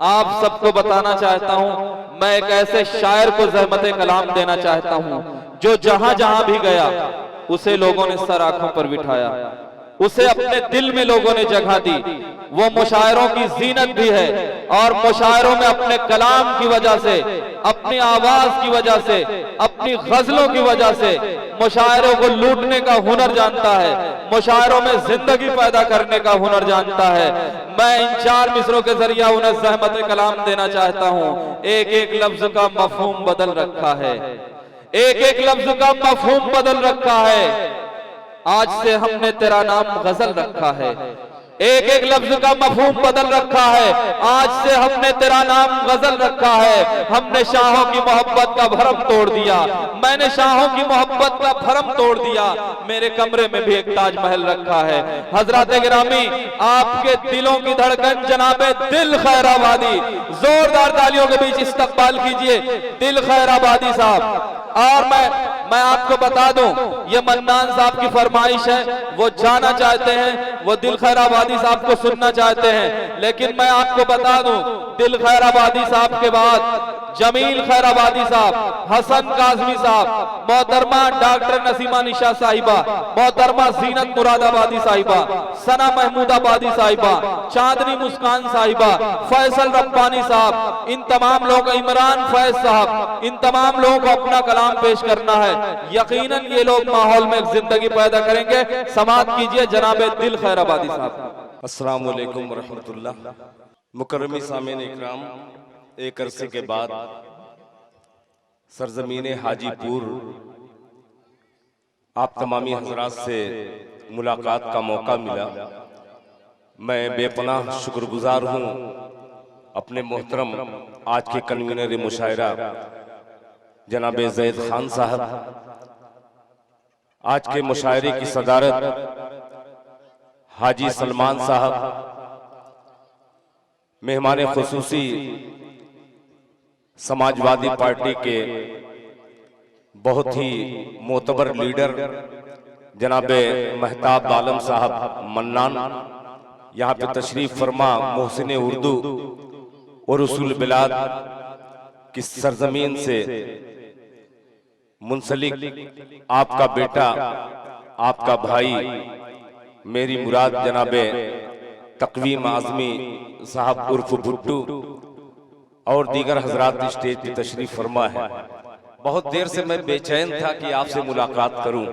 आप सबको बताना चाहता हूं, मैं एक ऐसे शायर को ज़हमत कलाम देना चाहता हूं जो जहां जहां भी गया उसे लोगों ने सर आंखों पर बिठाया, उसे अपने दिल में लोगों ने जगह दी। वो मुशायरों की जीनत भी है और मुशायरों में अपने कलाम की वजह से, अपनी आवाज की वजह से, अपनी गजलों की वजह से मुशायरों को लूटने का हुनर जानता है, मुशायरों में जिंदगी पैदा करने का हुनर जानता है। मैं इन 4 मिसरों के जरिए उन्हें ज़हमत कलाम देना चाहता हूं। एक एक लफ्ज का मफहूम बदल रखा है, एक एक लफ्ज का मफहूम बदल रखा है। आज से हमने तेरा नाम गजल रखा है, एक एक लफ्ज का मफहूम बदल रखा है। आज से हमने तेरा नाम गजल रखा है। हमने शाहों की मोहब्बत का भरम तोड़ दिया, मैंने शाहों की मोहब्बत का भरम तोड़ दिया। मेरे कमरे में भी एक ताजमहल रखा है। हजरत गिरामी, आपके दिलों की धड़कन जनाबे दिल खैराबादी, जोरदार तालियों के बीच इस्तकबाल कीजिए दिल खैराबादी साहब। और मैं आपको बता दूं, ये मन्नान साहब की फरमाइश है, वो जाना चाहते हैं, वो दिल खैराबादी साहब को सुनना चाहते हैं। लेकिन मैं आपको बता दूं, दिल खैराबादी साहब के बाद जमील खैराबादी साहब, हसन काजमी साहब, मोहतरमा डॉक्टर नसीमा निशा साहिबा, मोहतरमा जीनत मुरादाबादी साहिबा, सना महमूदाबादी साहिबा, चांदनी मुस्कान साहिबा, फैसल रब्बानी साहब, इन तमाम लोग, इमरान फैज साहब, इन तमाम लोगों को अपना कलाम पेश करना है। यकीनन ये लोग माहौल में एक जिंदगी पैदा करेंगे। समाअत कीजिए जनाबे दिल खैराबादी साहब। अस्सलाम वालेकुम व रहमतुल्लाह। मुकर्रमी सामीन इकराम, एक अरसे के बाद सरजमीन हाजीपुर आप तमामी हजरात से मुलाकात का मौका मिला। मैं बेपनाह शुक्रगुजार हूँ अपने मोहतरम आज के कन्वीनर मुशायरा जनाब ज़ैद खान साहब, आज के मुशायरे की सदारत हाजी सलमान साहब, मेहमान खुसूसी समाजवादी पार्टी के बहुत ही मोतबर लीडर जनाब महताब आलम साहब मन्नान, यहाँ पे तशरीफ फरमा मोहसिन उर्दू और उसूल बिलाद की सरजमीन से मुंसलिक आपका बेटा, आपका भाई, मेरी मुराद जनाबे तकवीम आजमी साहब उर्फ भुट्टू और दीगर हजरात स्टेज की तशरीफ फरमा है। बहुत देर से मैं बेचैन था कि आपसे मुलाकात करूं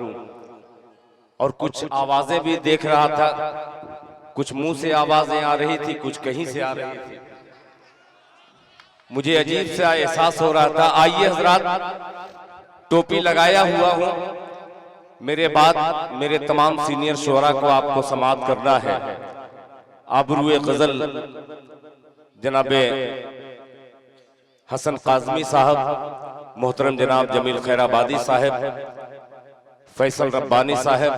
और कुछ आवाजें भी देख रहा था, कुछ मुंह से आवाजें आ रही थी, कुछ कहीं से आ रही थी। मुझे अजीब सा एहसास हो रहा था। आइए हजरात, टोपी लगाया हुआ हूं, मेरे बाद मेरे तमाम सीनियर शोरा को आपको समाअत करना है। आबरूए गजल जनाबे हसन काजमी साहब, मोहतरम जनाब जमील खैराबादी साहब, फैसल रब्बानी साहब,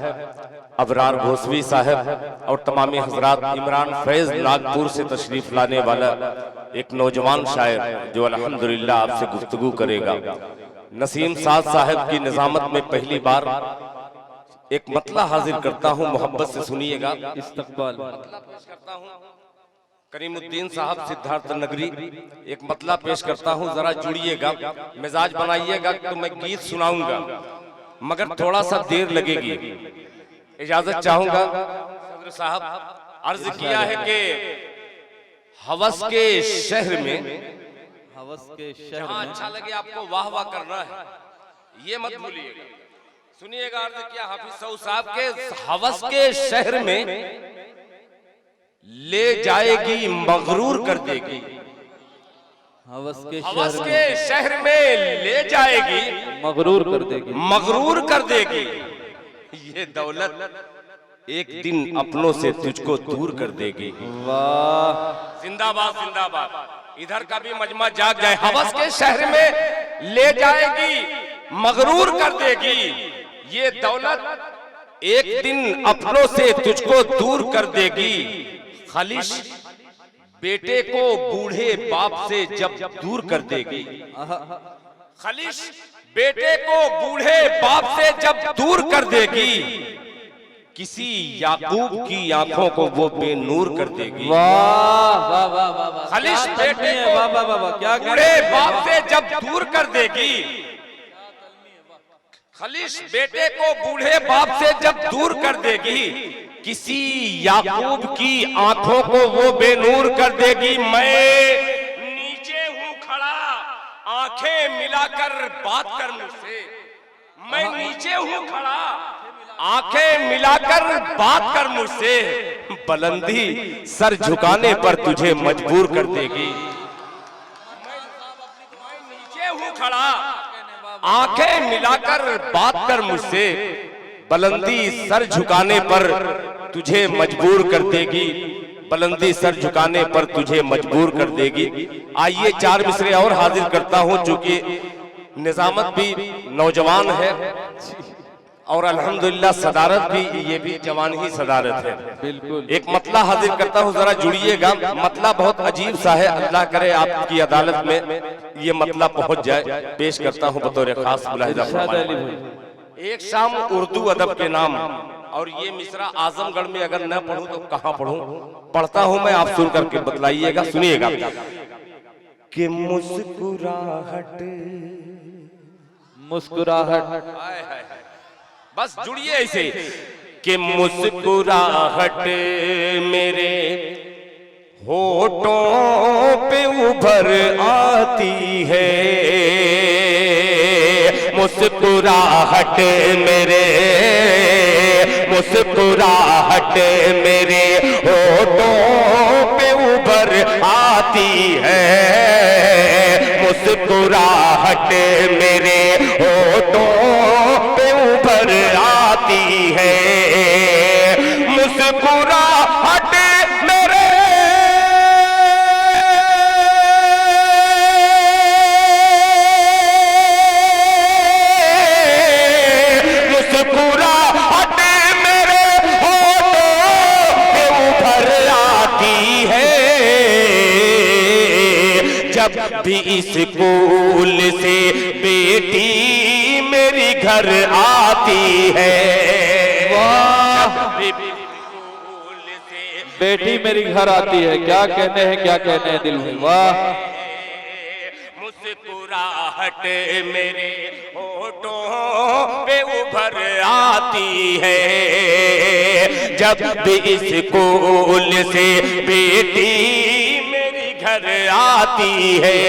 अबरार भोसवी साहब और तमामी हजरात, इमरान फैज नागपुर से तशरीफ लाने वाला एक नौजवान शायर जो अल्हम्दुलिल्लाह आपसे गुफ्तगू करेगा। नसीम साद साहब की निजामत में पहली बार एक मतला हाजिर करता हूं, मोहब्बत से सुनिएगा। इस्तकबाल पेश करता हूं करीमुद्दीन साहब सिद्धार्थ नगरी, एक मतला पेश करता हूं, जरा जुड़िएगा, मिजाज बनाइएगा। तो मैं गीत सुनाऊंगा मगर थोड़ा सा देर लगेगी। इजाजत चाहूंगा। सदर साहब, अर्ज किया है कि हवस के शहर में, हवस के शहर जहां में अच्छा लगे आपको वाह वाह करना है, ये मत भूलिएगा। सुनिएगा, अर्ज किया हाफिज सऊद साहब के हवस के शहर में ले जाएगी मगरूर कर देगी। हवस के शहर में ले जाएगी मगरूर कर देगी, मगरूर कर देगी। ये दौलत एक दिन अपनों से तुझको दूर कर देगी। वाह, जिंदाबाद जिंदाबाद। इधर का भी मजमा जाग जाए। हवस के शहर में ले जाएगी मगरूर कर देगी। ये दौलत एक दिन अपनों से तुझको दूर कर देगी। खालिश बेटे को बूढ़े बाप से जब दूर कर देगी। खालिश बेटे को बूढ़े बाप से जब दूर कर देगी, किसी याकूब की आंखों को वो बेनूर कर देगी। वाह वाह वाह वाह वाह, खलीश क्या बेटे तलमी है, को वाह वाह वाह वाह, क्या बूढ़े बाप से जब दूर कर देगी, खलीश बेटे को बूढ़े बाप से जब दूर कर देगी, किसी याकूब की आंखों को वो बेनूर कर देगी। मैं नीचे हूं खड़ा, आंखें मिलाकर बात कर मुझसे। मैं नीचे हूं खड़ा, आंखें मिलाकर बात कर मुझसे। बुलंदी सर झुकाने पर तुझे मजबूर कर देगी। मैं नीचे हूं खड़ा, आंखें मिलाकर बात कर मुझसे। बुलंदी सर झुकाने पर तुझे मजबूर कर देगी। बुलंदी सर झुकाने पर तुझे मजबूर कर देगी। आइए 4 मिसरे और हाजिर करता हूं, चूंकि निजामत भी नौजवान है और अल्हम्दुलिल्लाह सदारत भी, ये भी जवान ही सदारत है। बिल्कुल। एक मतला हाजिर करता हूँ, जरा जुड़िएगा। मतला बहुत अजीब सा है, अल्लाह करे आपकी अदालत में ये मतला पहुंच जाए। पेश करता हूँ बतौर खास मुलाहिजा फरमाएं। एक शाम उर्दू अदब के नाम, और ये मिसरा आजमगढ़ में अगर न पढ़ूं तो कहां पढ़ूं, पढ़ता हूं मैं, आप सुन करके बतलाइएगा, सुनिएगा। कि मुस्कुराहट मुस्कुराहट, बस जुड़िए ऐसे। कि मुस्कुराहट मेरे होठों पे उभर आती है। मुस्कुराहट मेरे, मुस्कुराहट मेरे होठों पे उभर आती है। मुस्कुराहट मेरे होठों पे उभर आती है। मुस्कुराहट मेरे, मुस्कुराहट मेरे होठों पे उभर आती है। जब भी स्कूल से बेटी मेरी घर आती है। वाह, बेटी मेरी घर आती है, क्या कहने हैं, क्या कहने हैं दिल में। वाह, मुस्कुराहट मेरे होठों पे उभर आती है। जब भी स्कूल से बेटी मेरी घर आती है।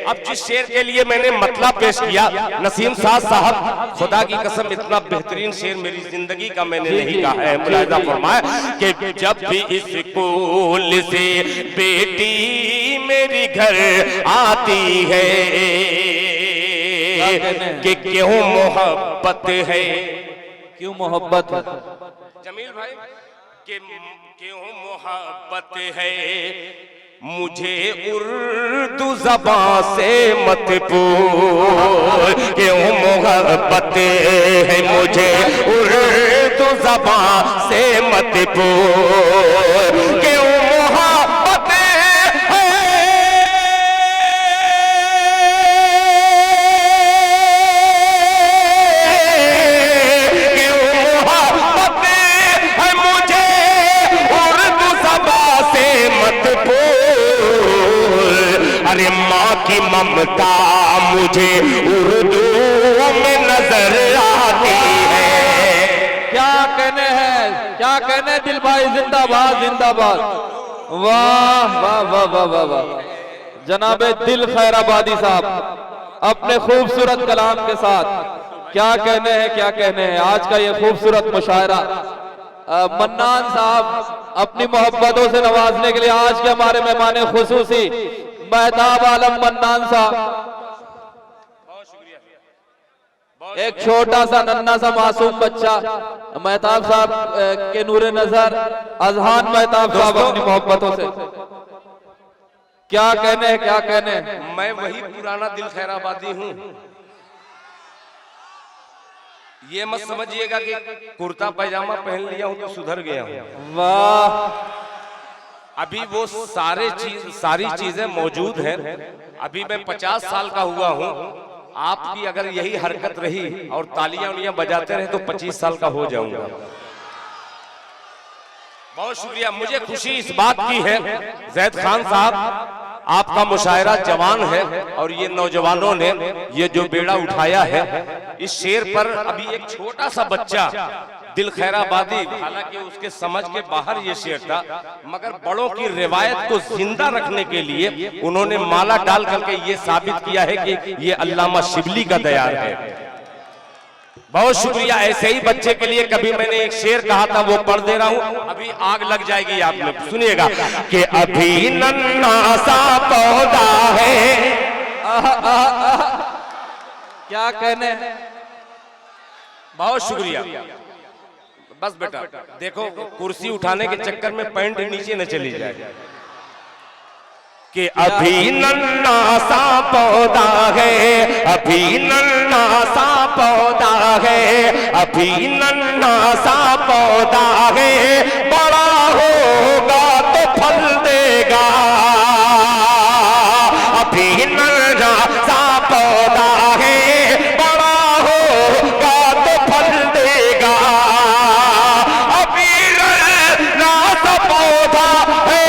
अब जिस शेर के लिए मैंने मतला पेश किया, नसीम साहब, खुदा की कसम इतना बेहतरीन शेर मेरी जिंदगी का मैंने नहीं कहा है। मुलाहिजा फरमाए कि जब भी स्कूल से बेटी मेरी घर आती है, कि क्यों मोहब्बत है, क्यों मोहब्बत है। जमील भाई, कि क्यों मोहब्बत है, मुझे उर्दू ज़बान से मत पूछ। क्यों मोहब्बत है, मुझे उर्दू ज़बान से मत पूछ। क्यों मोहब्बत है, क्यों मोहब्बत है, मुझे उर्दू ज़बान से मत पूछ। अरे माँ की ममता मुझे उर्दू में नजर आती है। क्या कहने हैं, क्या कहने हैं दिल भाई, जिंदाबाद जिंदाबाद। वाह वाह वाह वाह वाह वाह। जनाबे दिल खैराबादी साहब अपने खूबसूरत कलाम के साथ क्या कहने हैं, क्या कहने हैं। आज का ये खूबसूरत मुशायरा मन्नान साहब अपनी मोहब्बतों से नवाजने के लिए आज के हमारे मेहमान खुसूसी महताब आलम मन्नान साहब, एक छोटा सा नन्ना सा मासूम बच्चा महताब साहब के नूरे नजर अजहान महताब साहब अपनी मोहब्बतों से क्या कहने हैं, क्या कहने हैं। मैं वही पुराना दिल खैराबादी हूँ। ये मत समझिएगा कि कुर्ता पैजामा पहन लिया हूँ तो सुधर गया हूँ। वाह, अभी वो सारी चीजें मौजूद हैं। अभी मैं 50 साल का हुआ हूँ। आपकी अगर यही हरकत रही और तालियां उलियां बजाते रहे तो 25 साल का हो जाऊंगा। बहुत शुक्रिया। मुझे खुशी इस बात की है जैद खान साहब, आपका मुशायरा जवान है और ये नौजवानों ने ये जो बेड़ा उठाया है, इस शेर पर अभी एक छोटा सा बच्चा दिल खैराबादी, हालांकि उसके समझ के बाहर ये शेर था, मगर बड़ों की रिवायत को जिंदा रखने के लिए उन्होंने माला डाल करके ये साबित किया है कि ये अल्लामा शिबली का दयार है। बहुत शुक्रिया। ऐसे ही बच्चे के लिए कभी मैंने एक शेर कहा था, वो पढ़ दे रहा हूं, अभी आग लग जाएगी आप में, सुनिएगा कि अभी नन्हा सा पौधा है। क्या कहने। बहुत शुक्रिया। बस बेटा देखो, कुर्सी उठाने के चक्कर में पैंट नीचे न चली जाए। कि अभी नन्हा सा पौधा है, अभी नन्हा सा पौधा है, अभी नन्हा सा पौधा है, बड़ा होगा तो फल देगा। अभी नन्हा सा पौधा है, बड़ा होगा तो फल देगा। अभी नन्हा सा पौधा है,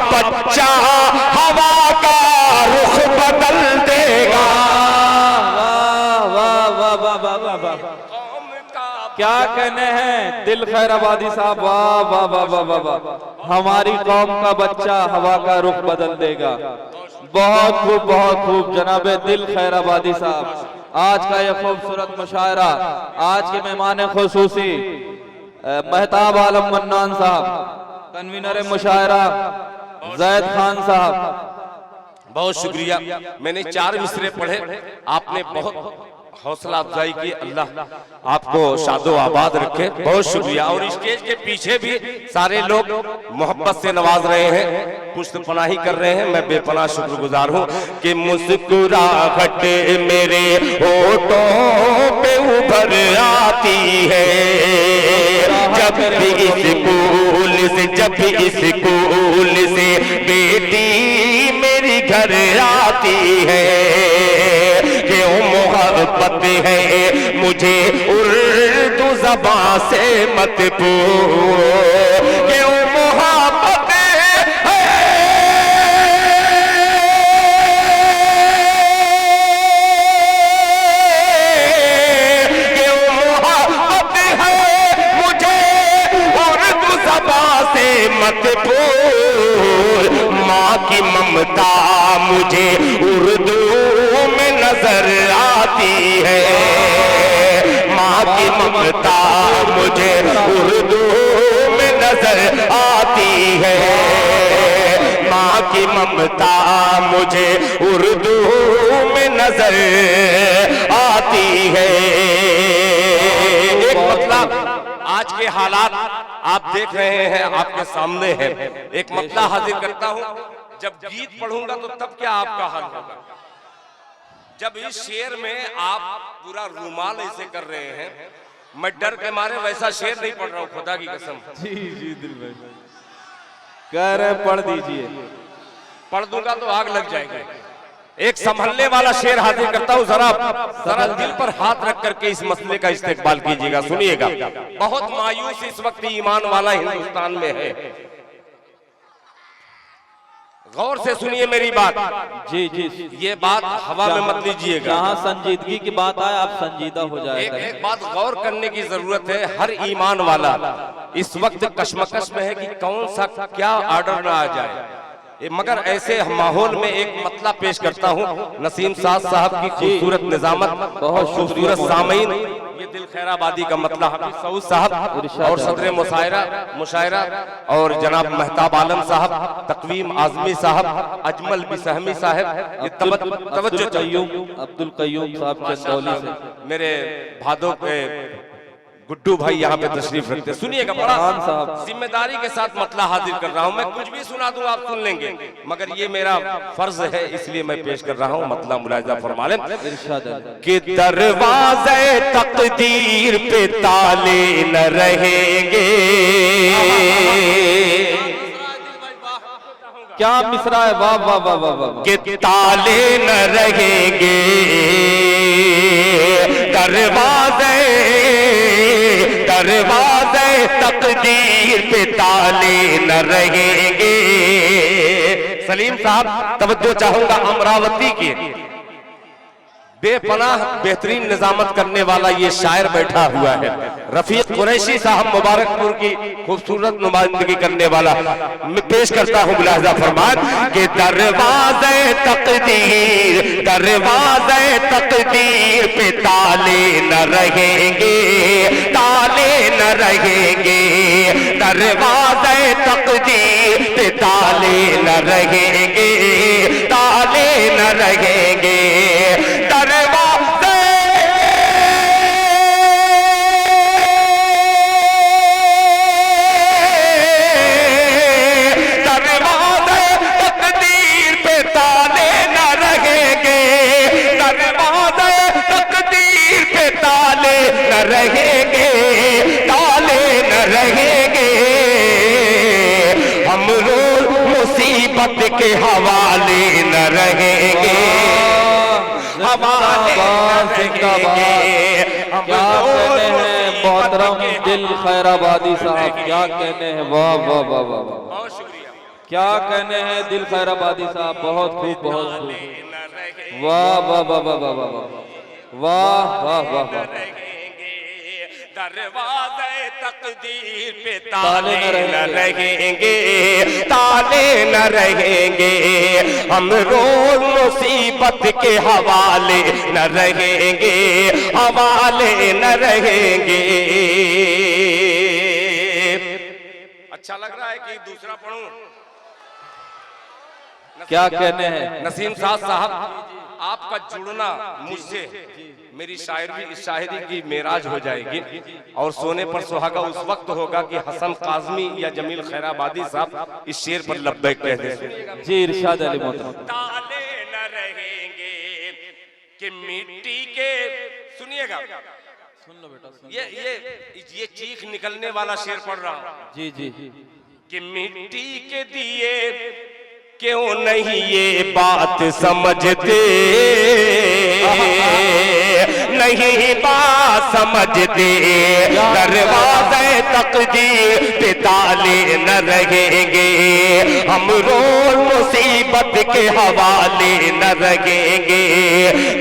बच्चा हवा का रुख बदल देगा। वाह वाह वाह वाह वाह वाह वाह, क्या कहने हैं दिल खैराबादी साहब, वाह वाह वाह वाह वाह वाह। हमारी कौम का बच्चा हवा का रुख बदल देगा। बहुत खूब जनाबे दिल खैराबादी साहब। आज का यह खूबसूरत मुशायरा, आज के मेहमान खुसूसी महताब आलम मन्नान साहब, कन्वीनर मुशायरा जैद खान साहब, बहुत शुक्रिया। मैंने 4 मिसरे पढ़े, आपने बहुत हौसला अफजाई की। अल्लाह आपको शादो आबाद रखे। बहुत शुक्रिया। और स्टेज के पीछे भी सारे लोग मोहब्बत से नवाज रहे हैं, पुष्ट पनाही कर रहे हैं। मैं बेपनाह शुक्रगुजार हूँ कि मुस्कुराहट मेरे होठों पे उभर आती है जब भी स्कूल से बेटी मेरी घर आती है। क्यों मोहब्बत है मुझे उर्दू ज़बान से मत पूछ, क्यों मोहब्बत है, क्यों मोहब्बत है मुझे उर्दू ज़बान से मत पूछ। माँ की ममता मुझे उर्दू में नजर आती है, माँ की ममता मुझे उर्दू में नजर आती है, माँ की ममता मुझे उर्दू में नजर आती है। एक मतलब आज के हालात आप देख रहे हैं, आपके सामने है। एक मतला हाजिर करता हूं, जब गीत पढ़ूंगा तो तब क्या आपका हाल होगा। जब इस शेर में आप पूरा रुमाल ऐसे कर रहे हैं, मैं डर के मारे वैसा शेर नहीं पढ़ रहा हूँ, खुदा की कसम। जी दिल भाई कह रहे पढ़ दीजिए। पढ़ दूंगा तो आग लग जाएगी। एक संभलने वाला शेर हाजिर करता हूँ, जरा दिल पर हाथ रख करके इस मसले का इस्तेकबाल कीजिएगा, सुनिएगा। बहुत मायूस इस वक्त ईमान वाला हिंदुस्तान में है। गौर से सुनिए मेरी बात। जी ये बात हवा में मत लीजिएगा। जहाँ संजीदगी की बात आए आप संजीदा हो जाएगा। एक बात गौर करने की जरूरत है। हर ईमान वाला इस वक्त कश्मकश में है कि कौन सा क्या ऑर्डर ना आ जाए। मगर ऐसे माहौल में एक मतला पेश करता हूँ, नसीम साहब की खूबसूरत निजामत, बहुत खूबसूरत सामीन, ये दिल खैराबादी का मतला हाफिज सऊद साहब और सदर मुशायरा और जनाब महताब आलम साहब, तकवीम आजमी साहब, अजमल बिसहमी साहब, ये तवज्जो अब्दुल कय्यूम साहब चंदौली से, मेरे भादों के गुड्डू भाई यहाँ पे तशरीफ रखते हैं। सुनिएगा, बड़ा खान साहब। जिम्मेदारी के साथ मतला हाजिर कर रहा हूँ। मैं कुछ भी सुना दूं आप सुन लेंगे, मगर ये मेरा फर्ज है, इसलिए मैं पेश कर रहा हूँ। मतला मुलाहिजा फरमा लें कि दरवाज़े तकदीर पे ताले न रहेंगे। क्या मिसरा है, वाह वाह वाह वाह वाह। कि ताले न रहेंगे, दरवाज़े तकदीर पे ताले न रहेंगे। सलीम साहब तवज्जो चाहूंगा, अमरावती के बेपनाह बेहतरीन निजामत करने वाला ये शायर बैठा हुआ है, रफीक कुरैशी साहब मुबारकपुर की खूबसूरत नुमाइंदगी करने वाला। मैं पेश करता हूँ मुलाहिजा फरमान कि दरवाज़े तकदीर पे ताले न रहेंगे, ताले न रहेंगे। दरवाज़े तकदीर पे ताले न रहेंगे, ताले न रहेंगे। रहेंगे, ताले न रहेंगे। हम रोज मुसीबत के हवाले न रहेंगे, हवाले न रहेंगे। क्या कहने हैं मोहतरम दिल खैराबादी साहब, क्या कहने हैं, वाह वाह वाह वाह वाह। बहुत शुक्रिया। क्या कहने हैं दिल खैराबादी साहब, बहुत खूब बहुत खूब, वाह वाह वाह वाह वाह वाह वाह वाह वाह वाह। दरवाज़े तकदीर पे ताले न रहेंगे, ताले न रहेंगे। हम रोज मुसीबत के हवाले न रहेंगे, हवाले न रहेंगे। अच्छा लग रहा है कि दूसरा पढ़ूं? क्या कहने हैं नसीम साहब, आपका जुड़ना मुझसे मेरी शायरी की मेराज हो जाएगी, और सोने पर सुहागा उस वक्त होगा कि हसन काज़मी या जमील खैराबादी साहब इस शेर पर लब्बैक कह दे। जी इरशाद अली मोहतरम। ताले न रहेंगे कि मिट्टी के, सुनिएगा, सुन लो बेटा, ये चीख निकलने वाला शेर पढ़ रहा हूँ। जी जी। कि मिट्टी के दिए क्यों नहीं ये बात समझते, नहीं बात समझते। दरवाज़े तकदीर पे ताले न रहेंगे, हम रोज मुसीबत के हवाले न रहेंगे।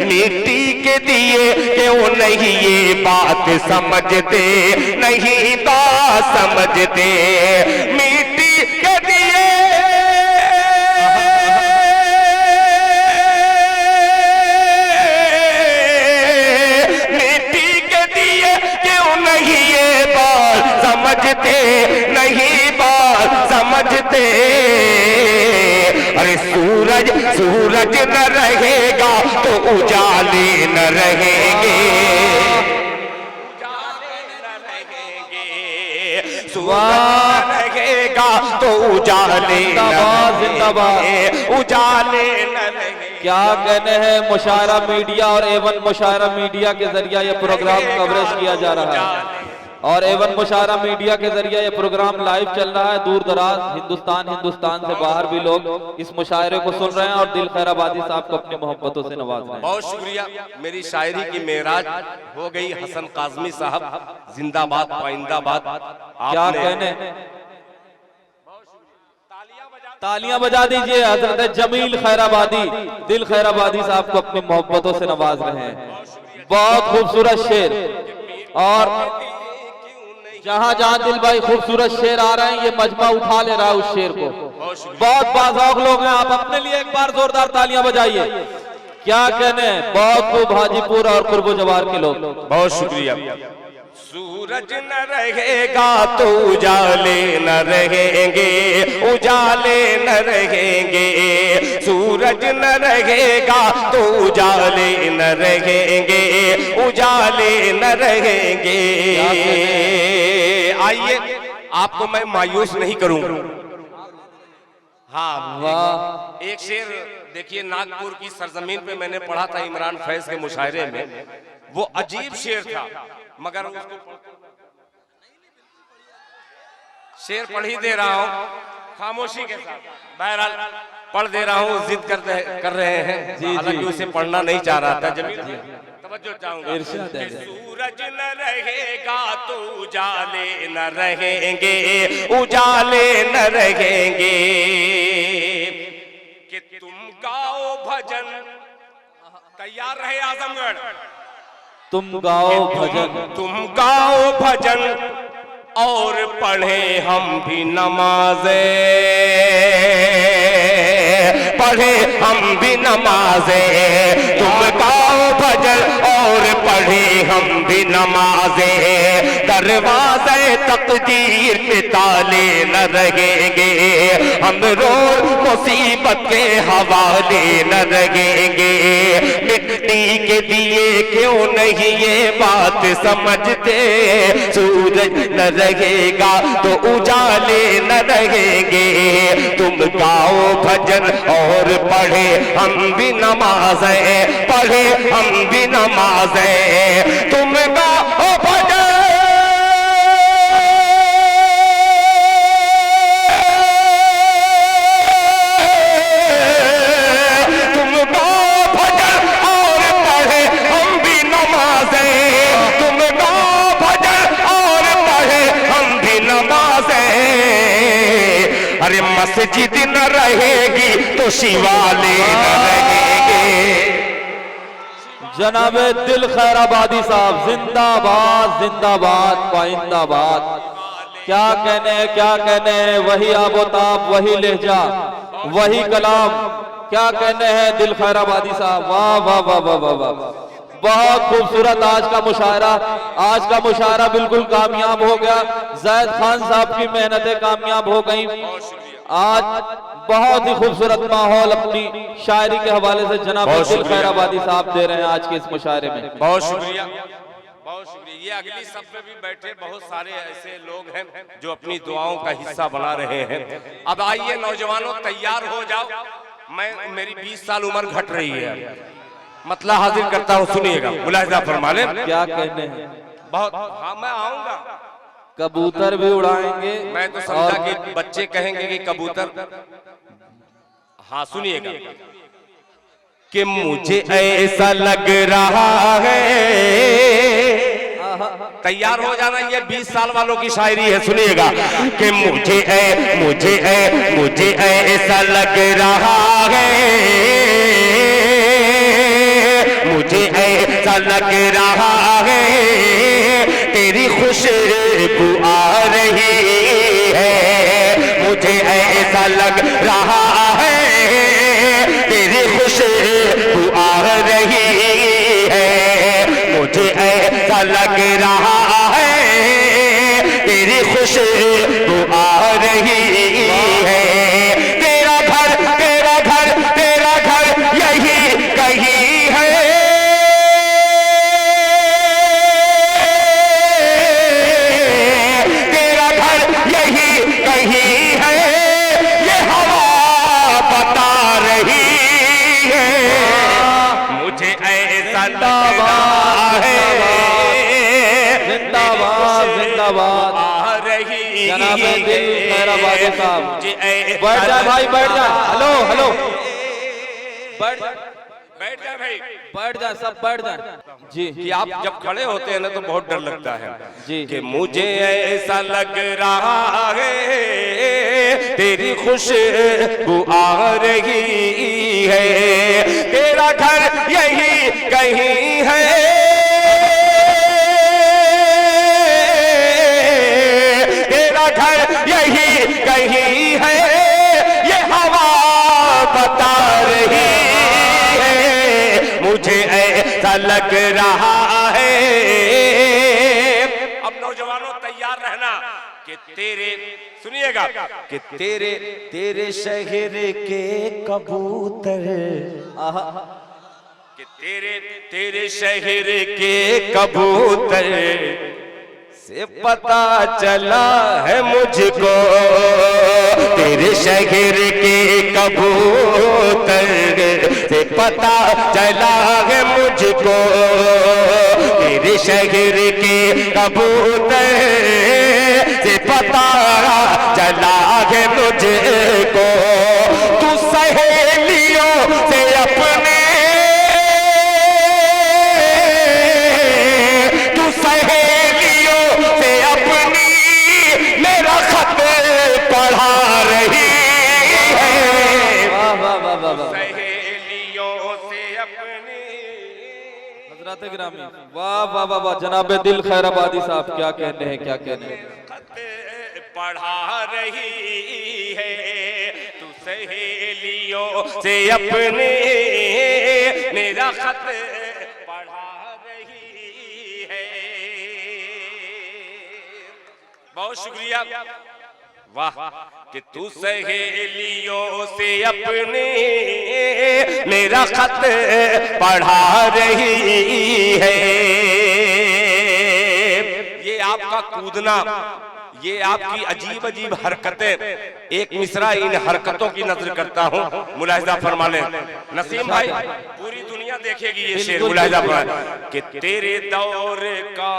मिट्टी के दिए क्यों नहीं ये बात समझते, नहीं बात समझते। मिट्टी के दिए समझते, नहीं बात समझते। अरे सूरज न रहेगा तो उजाले न रहेंगे, सूरज न रहेगा तो उजाले उजाले न रहेंगे। क्या कहने हैं मुशायरा मीडिया और एवन मुशायरा मीडिया के जरिए ये प्रोग्राम कवरेज किया जा रहा है, और एवन मुशायरा मीडिया के जरिए ये प्रोग्राम लाइव चल रहा है। दूर दराज हिंदुस्तान से बाहर भी लोग इस मुशायरे को सुन रहे हैं और दिल खैराबादी साहब को अपनी मोहब्बतों से नवाज रहे हैं। बहुत शुक्रिया। मेरी शायरी की मेराज हो गई। हसन काज़मी साहब जिंदाबाद, पाइंदाबाद। क्या कहने, तालियां बजा दीजिए। हजरत जमील खैराबादी, दिल खैराबादी साहब को अपनी मोहब्बतों से नवाज रहे हैं। बहुत खूबसूरत शेर, और जहां जहां दिल भाई खूबसूरत शेर आ रहे हैं, ये मजमा उठा ले रहा है उस शेर को। बहुत बाज़ौक़ लोग हैं, आप अपने लिए एक बार जोरदार तालियां बजाइए। क्या कहने, बहुत खूब हाजीपुर और कुर्बो जवार के लोग। बहुत शुक्रिया। सूरज न रहेगा तो उजाले न रहेंगे, उजाले न रहेंगे। सूरज न रहेगा तो उजाले न रहेंगे, उजाले न रहेंगे। आइए, आपको मैं मायूस नहीं करूंगा। हाँ, वाह। एक शेर देखिए, नागपुर की सरजमीन पे मैंने पढ़ा था इमरान फैज के मुशायरे में। वो अजीब शेर था, मगर उसको शेर पढ़ ही दे रहा हूँ खामोशी के साथ। बहरहाल पढ़ दे रहा हूँ, जिद कर रहे हैं, हालांकि उसे पढ़ना नहीं चाह रहा था। जमील तवज्जो चाहूंगा। सूरज न रहेगा तो उजाले न रहेंगे, उजाले न रहेंगे। कि तुम गाओ भजन, तैयार रहे आजमगढ़, तुम गाओ भजन, तुम गाओ भजन और पढ़े हम भी नमाज़े, पढ़े हम भी नमाज़े। तुम गाओ भजन और पढ़े हम भी नमाज़े। दरवाज़े तकदीर पे ताले न रहेंगे, हम रोज मुसीबत के हवाले न रहेंगे। मिट्टी के दिए क्यों नहीं ये बात समझते, सूरज न रहेगा तो उजाले न रहेंगे। तुम गाओ भजन और पढ़े हम भी नमाज़े, पढ़े हम भी नमाज़े। तुम गाओ भजन, तुम गाओ भजन और पढ़े हम भी नमाज़े। तुम गाओ भजन और पढ़े हम भी नमाज़े। अरे मस्जिद न रहेगी तो शिवाले न रहेंगे। जनाबे दिल खैराबादी साहब जिंदाबाद, जिंदाबाद, पाइंदाबाद। क्या कहने हैं, क्या कहने हैं, वही आबोताब, वही लहजा, वही कलाम। क्या कहने हैं दिल खैराबादी साहब, वाह वाह वाह वाह वाह वाह। बहुत खूबसूरत आज का मुशायरा, आज का मुशायरा बिल्कुल कामयाब हो गया। जैद खान साहब की मेहनतें कामयाब हो गई। आज बहुत ही खूबसूरत माहौल अपनी शायरी के हवाले से जनाब दिल खैराबादी साहब दे रहे हैं आज के इस मुशायरे में। बहुत शुक्रिया, बहुत शुक्रिया। ये अगली सफ में भी बैठे बहुत सारे ऐसे लोग हैं जो अपनी दुआओं का हिस्सा बना रहे हैं। अब आइए नौजवानों, तैयार हो जाओ। मेरी 20 साल उम्र घट रही है, मतलब हाजिर करता हूँ, सुनिएगा, मुलाहिजा फरमा लें। क्या कहने हैं, बहुत। हाँ, मैं आऊंगा, कबूतर भी उड़ाएंगे। मैं तो समझा कि बच्चे कहेंगे कि कबूतर। हाँ, सुनिएगा। कि मुझे ऐसा लग रहा है, तैयार हो जाना, ये 20 साल वालों की शायरी है, सुनिएगा। कि मुझे ऐसा लग रहा है, मुझे ऐसा लग रहा है, तेरी खुशबू आ रही है। मुझे ऐसा लग रहा है, तेरी खुशबू आ रही है। मुझे ऐसा लग रहा है, तेरी खुशबू आ रही है। तेरा घर, तेरा घर, तेरा घर यही कहीं है। तेरा घर यही कहीं है, ये हवा बता रही है। मुझे ऐसा लग रहा है, जिंदाबाद, जिंदाबाद। आ रही जनाब दिल खैराबादी साहब, बैठ जा भाई, बैठ जा। हेलो हेलो, बैठ जा भाई, बैठ जा, सब बैठ जा जी। कि आप जब खड़े होते हैं ना तो बहुत डर लगता है जी। कि मुझे ऐसा लग रहा है, तेरी खुशबू आ रही है। तेरा घर यही कहीं है, तेरा घर यही कहीं है, ये हवा बता रही है। मुझे ऐसा लग रहा है। अब कि तेरे, सुनिएगा, कि तेरे तेरे शहर के कबूतर, कि तेरे तेरे शहर के कबूतर से पता चला है मुझको, तेरे शहर के कबूतर से पता चला है मुझको, तेरे शहर के कबूतर से पता चला है मुझको, तू सहेलियों से अपने, तू सहेलियों से अपनी मेरा खत पढ़ा रही है, सहेलियों से अपनी। हजरत गिरामी, वाह वाह वाह वाह, जनाब दिल खैराबादी साहब, क्या कहने हैं, क्या कहने हैं। खत पढ़ा रही है, तू सहेलियों से अपने मेरा खत पढ़ा रही है। बहुत शुक्रिया, वाह, कि तू सहेलियों से अपने मेरा खत पढ़ा रही है। ये आपका कूदना, ये आपकी अजीब अजीब हरकतें, एक मिसरा इन हरकतों की नजर करता हूँ, मुलाहिजा फरमा लें नसीम भाई, पूरी दुनिया देखेगी ये शेर, मुलाहिजा फरमा कि तेरे दौर का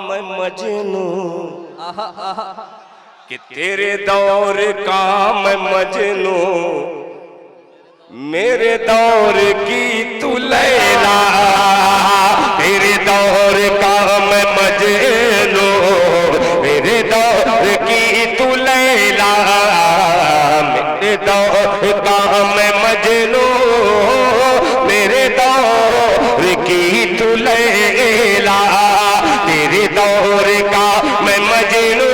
मैं मजनू, कि तेरे दौर का मैं मजनू, मेरे दौर की तू लैला, तेरे दौर का मैं मजनू, मेरे दौर की तू लैला, मेरे दौर का मैं मजनू, मेरे दौर की तू लैला, तेरे दौर का मैं मजनू,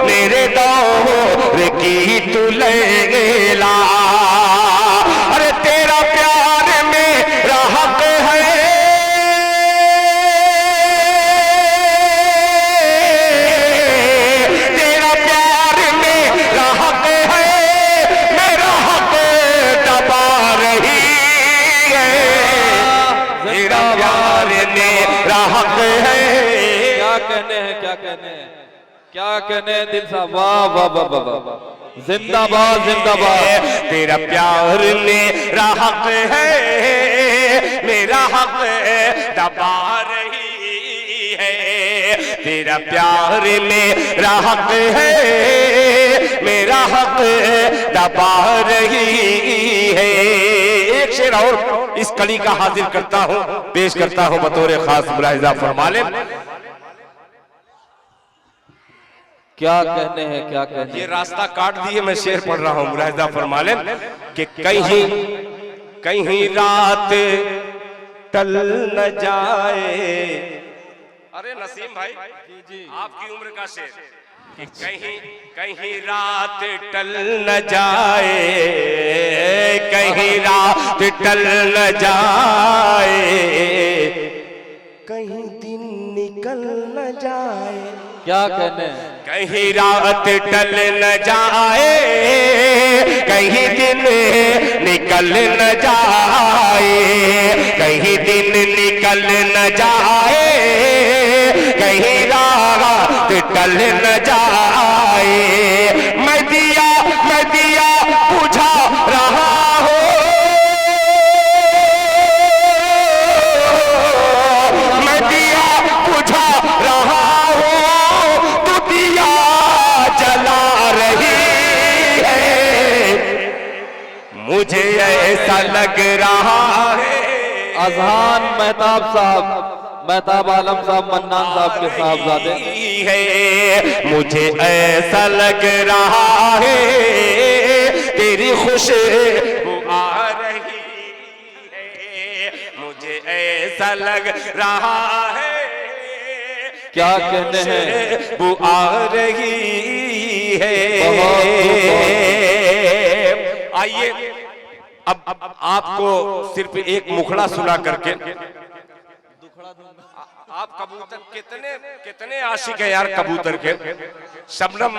मेरे दौर की तू लैला। अरे तेरा प्यार मेरा हक है, तेरा प्यार मेरा हक है, मेरा हक दबा रही है, तेरा प्यार मेरा हक है। क्या कहने हैं, क्या कहने हैं, क्या कहने हैं दिल साहब, वाह वाह वाह वाह वाह, जिंदाबाद जिंदाबाद। तेरा प्यार मेरा हक है, मेरा हक दबा रही है, तेरा प्यार मेरा हक है, मेरा हक दबा रही है। एक शेर और इस कड़ी का हाजिर करता हूँ, पेश करता हूँ बतौर खास, मुलाहिजा फरमा लें। क्या कहने हैं, क्या कहने हैं। ये रास्ता काट दिए, मैं शेर पढ़ रहा हूँ, मुलाहिजा फरमा लें कि कहीं कहीं रात टल न जाए। अरे नसीम भाई, आपकी उम्र का शेर, कि कहीं कहीं रात टल न जाए, कहीं रात टल न जाए, कहीं दिन निकल न जाए। क्या कहने हैं, कहीं रात टल न जाए, कहीं दिन निकल न जाए, कहीं दिन निकल न जाए, कहीं रात टल न जाए। मैं दिया बुझा रहा हूँ, मैं दिया बुझा रहा हूँ, तू दिया जला रही है, मुझे ऐसा लग रहा है। अजहान मेहताब साहब, मेहताब आलम साहब, मन्नान साहब के साहबजादे है, मुझे ऐसा लग रहा है, तेरी खुशबू आ रही है, मुझे ऐसा लग रहा है। क्या कहते हैं, वो आ रही है। आइए अब आपको सिर्फ एक मुखड़ा सुना करके, आप कबूतर कितने कितने आशिक है यार कबूतर के। शबनम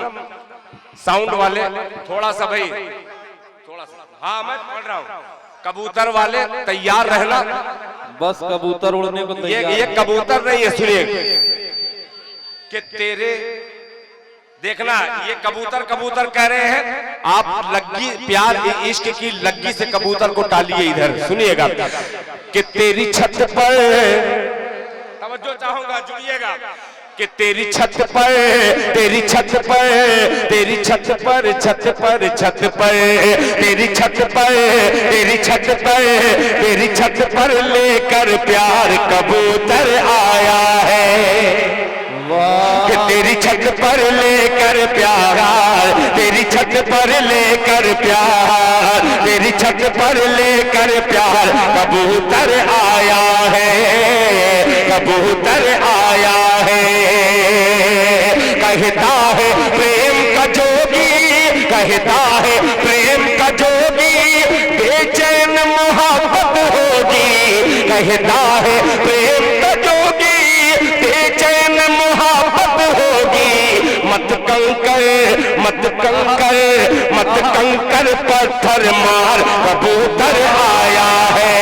साउंड वाले थोड़ा सा भाई, थोड़ा सा, हाँ मैं पढ़ रहा हूँ। कबूतर वाले तैयार रहना, बस कबूतर उड़ने को तैयार। ये कबूतर नहीं है, सुनिए कि तेरे देखना, ये कबूतर कबूतर कह रहे हैं, आप लग्गी प्यार इश्क की लग्गी से कबूतर को टालिए। इधर सुनिएगा कि तेरी छत पर, तवज्जो चाहूंगा, जुड़िएगा कि तेरी छत पर, तेरी छत पर, तेरी छत पर, छत पर, छत पर, तेरी छत पर, तेरी छत पर, तेरी छत पर लेकर प्यार कबूतर आया है। कि तेरी छत पर लेकर प्यार, तेरी छत पर लेकर प्यार, तेरी छत पर लेकर प्यार कबूतर आया है, कबूतर आया है। कहता है प्रेम का जोगी, कहता है प्रेम का जोगी, बेचैन मोहब्बत होगी। कहता है प्रेम का जोगी, बेचैन मोहब्बत होगी। मत कंकर, मत कंकर, मत कंकर पत्थर मार कबूतर आया है।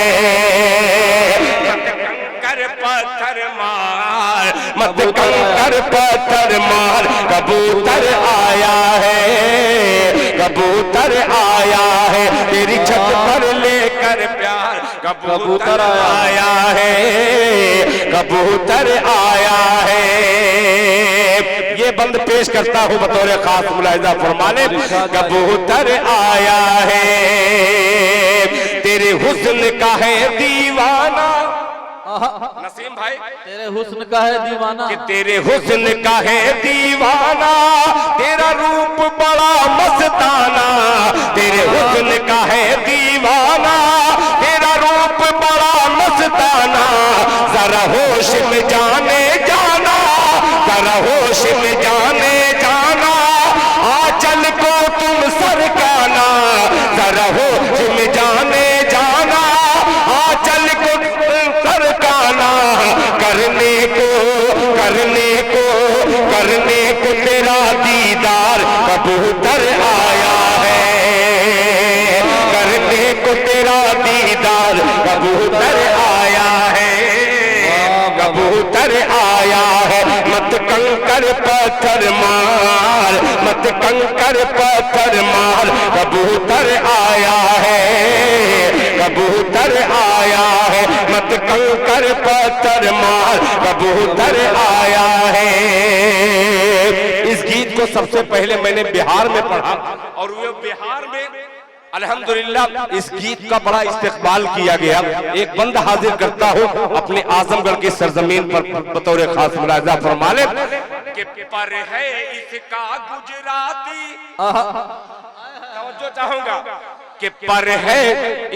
पत्थर मार, मत कंकर पत्थर मार कबूतर आया है, कबूतर आया है। तेरी छत पर लेकर प्यार कबूतर आया है, कबूतर आया है। ये बंद पेश करता हूं बतौर खास मुलाहिजा फरमाने, कबूतर आया है। तेरे हुस्न का है दीवाना, नसीम भाई तेरे हुस्न का है दीवाना, कि तेरे हुस्न का है दीवाना, तेरा रूप बड़ा मस्ताना। तेरे हुस्न का है दीवाना, तेरा रूप बड़ा मस्ताना। जरा होश में जाने जाना, जरा होश में जाने जाना, आंचल को तुम सरकाना। जरा होश में जाने जाना, आंचल को सरकाना। करने को, करने को, करने को तेरा दीदार कबूतर आया है। करने को तेरा दीदार कबूतर आया है, कबूतर आया है। मत कंकर पत्थर मार, मत कंकर पत्थर मार कबूतर आया है, कबूतर आया है। मत कंकर पत्थर मार कबूतर आया है। इस गीत को सबसे पहले मैंने बिहार में पढ़ा और वो बिहार में अल्हम्दुलिल्लाह इस गीत का बड़ा इस्तेकबाल किया गया। एक बंद हाजिर करता हूँ अपने आजमगढ़ की सरजमीन पर बतौर खास मुलाहिजा फरमाने कि पर है इसका गुजराती, तवज्जो चाहूंगा कि पर है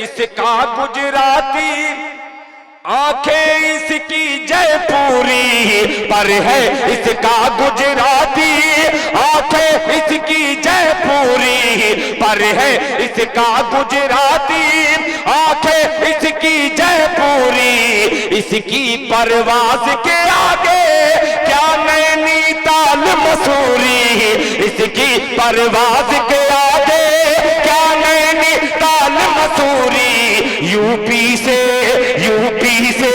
इसका गुजराती, आंखें इसकी जयपुरी। पर है इसका गुजराती, आंखें इसकी जयपुरी। पर है इसका गुजराती, आंखें इसकी जयपुरी। इसकी परवाज के आगे क्या नैनीताल मसूरी। इसकी परवाज के आगे क्या नैनीताल मसूरी। यूपी से, यूपी से,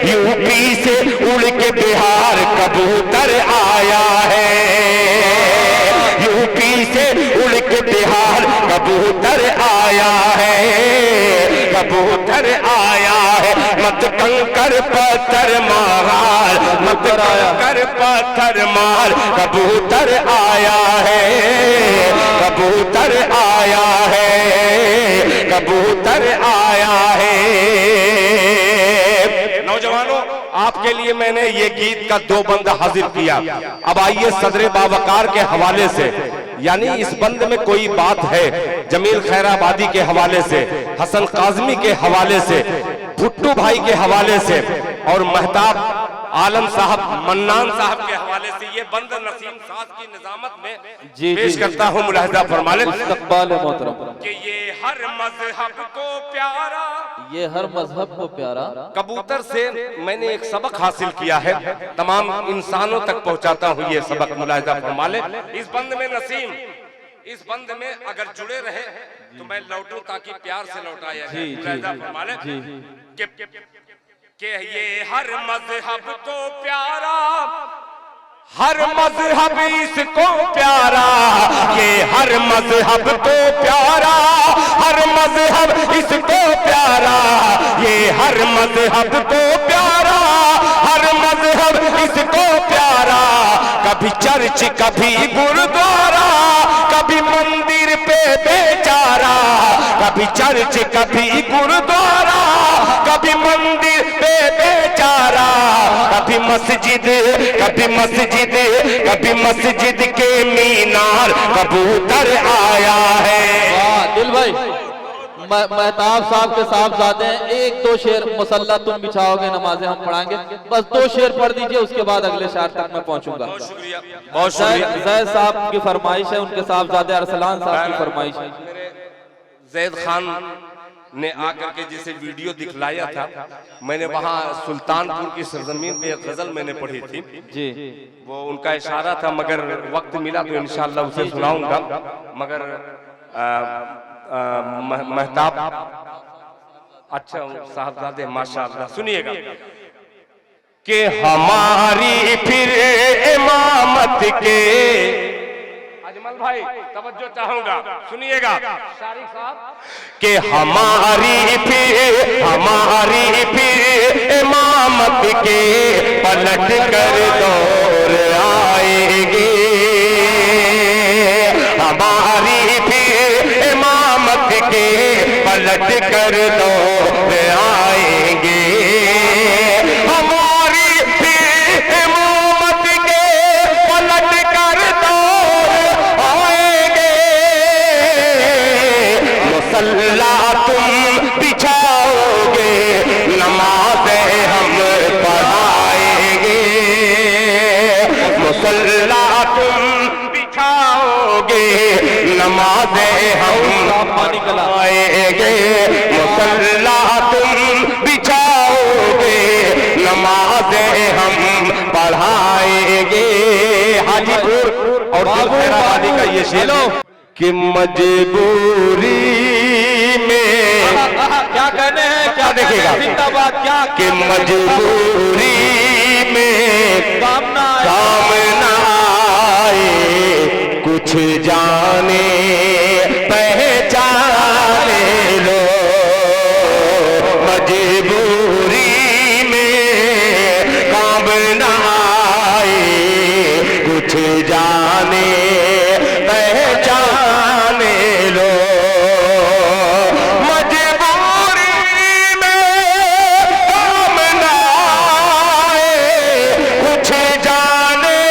यूपी से उड़ के बिहार कबूतर आया है। यूपी से उड़ के बिहार कबूतर आया है, कबूतर आया है। मत कंकर पत्थर मार, मत कंकर पत्थर मार कबूतर आया है, कबूतर आया है, कबूतर आया है। नौजवानों, आपके लिए मैंने ये गीत का 2 बंद हाजिर किया। अब आइए सदरे बावकार के हवाले से, यानी इस बंद में कोई बात है जमील खैराबादी के हवाले से, हसन काजमी के हवाले से, भुट्टू भाई के हवाले से और महताब आलम साहब मन्नान साहब के हवाले से ये बंद नसीम साज की निजामत में पेश करता हूँ। मुलाहिजा फरमा लें इस्तकबाल है मोहतरम कि ये हर मजहब को प्यारा, ये हर मजहब को प्यारा। कबूतर से मैंने एक सबक हासिल किया है, तमाम इंसानों तक पहुंचाता हूँ ये सबक। मुलाहिजा फरमा लें इस बंद में नसीम, इस बंद में अगर जुड़े रहे तो मैं लौटूं ताकि प्यार से लौटाया जाए। मुलाहिजा फरमा लें कि ये हर मजहब को प्यारा, हर मजहब इसको प्यारा, ये हर मजहब को प्यारा, हर मजहब इसको प्यारा, ये हर मजहब को प्यारा, हर मजहब इसको प्यारा। कभी चर्च कभी गुरुद्वारा, कभी मंदिर पे बेचारा, कभी चर्च कभी गुरुद्वारा, कभी मंदिर पे बेचारा, कभी मस्जिद कभी मस्जिद, कभी मस्जिद के मीनार कबूतर आया है। वाह दिल भाई, महताब साहब के साहबजादे हैं। एक दो शेर मुसल्ला तुम बिछाओगे, नमाजें हम पढ़ाएंगे, बस 2 शेर पढ़ दीजिए, उसके बाद अगले शायर तक मैं पहुंचूंगा। बहुत शुक्रिया। जैद साहब की फरमाइश है, उनके साहबजादे अरसलान साहब की फरमाइश है। जैद खान ने आकर के जिसे वीडियो दिखलाया था, मैंने वहां सुल्तानपुर की सरजमीन पे एक गजल मैंने पढ़ी थी जी, वो उनका इशारा था, मगर वक्त मिला तो इंशाअल्लाह उसे सुनाऊंगा। मगर महताब अच्छा साहबजादे माशाअल्लाह सुनिएगा कि हमारी फिर इमामत के, अजमल भाई तवज्जो चाहूंगा सुनिएगा शारिक साहब, कि हमारी फिर इमामत के पलट कर दौर आएगी, हमारी फिर इमामत के पलट कर दौर आएंगे, हमारी फिर इमामत के पलट कर दौर आएंगे। मुसल्ला तुम बिछाओगे, नमाज़ें हम पढ़ाएंगे, मुसल्ला तुम बिछाओगे, नमाज़ें हम पढ़ाएंगे, मुसल्ला तुम बिछाओगे, नमाज़ें हम पढ़ाएंगे। हाजीपुर और दिलखैराबादी का ये शेर कि मजबूरी में क्या कहने हैं, क्या देखेगा जिंदाबाद, क्या कि मजबूरी में काम ना आए, कुछ जाने पहचाने लो, मजबूरी में काम ना आए, कुछ जाने पहचाने लो, मजबूरी में काम ना आए, कुछ जाने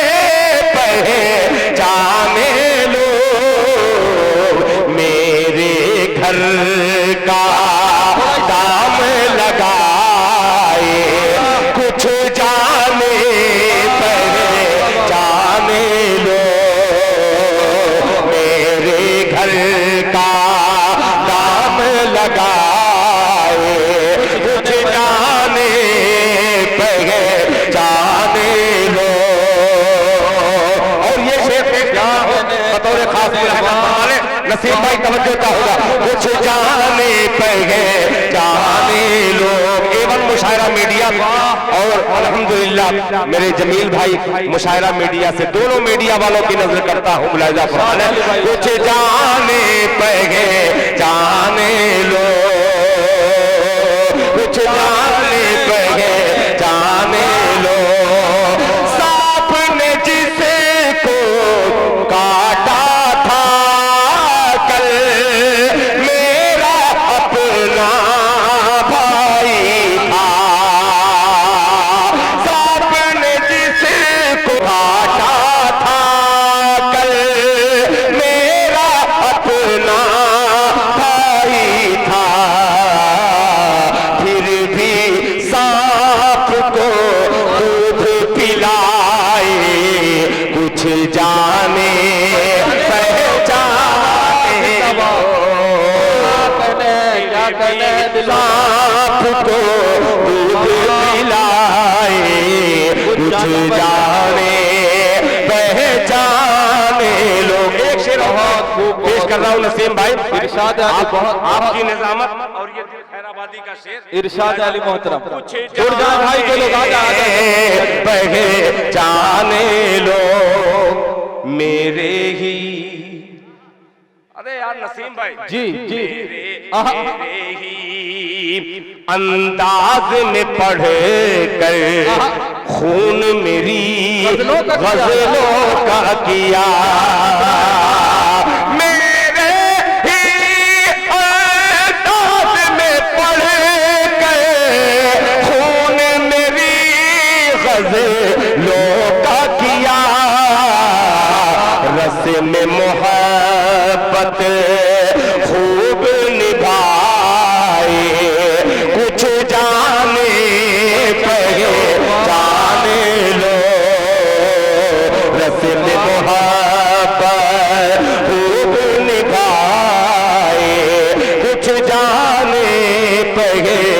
पहचाने लो, मेरे घर का दाम लगाए, कुछ जाने पहचाने लो, मेरे घर का दाम लगाए, कुछ जाने पहचाने लो। और ये शेर क्या बतौर खास वाले नसीब भाई तवज्जो चाहूंगा, कुछ जाने पहचाने लो। एवं मुशायरा मीडिया और अल्हम्दुलिल्लाह मेरे जमील भाई मुशायरा मीडिया से, दोनों मीडिया वालों की नजर करता हूँ। मुलाहिजा फरमाएं, कुछ जाने पहचाने लो, कुछ जाने पहचाने लो, सांप ने जिसे को काटा था कल, मेरा अपना भाई था, सांप ने जिसे को काटा था कल, मेरा अपना कहते हैं दिल सांप को दूध पिलाए, कुछ जाने पहचाने लोग। एक शेर पेश कर रहा हूँ नसीम भाई, इरशाद आपकी निजामत और ये दिल खैराबादी का शेर। इरशाद अली मोहतरम, कुछ भाई के लोग पहचाने लोग मेरे ही। अरे यार नसीम भाई, जी जी मेरे ही अंदाज में पढ़ कर खून मेरी गजलों का किया, मेरे ही अंदाज में पढ़ कर खून मेरी गजलों का किया, रस में मोहब्बत खूब निभाए, कुछ जाने पहचाने लो, रस में मोहब्बत खूब निभाए, कुछ जाने पहचाने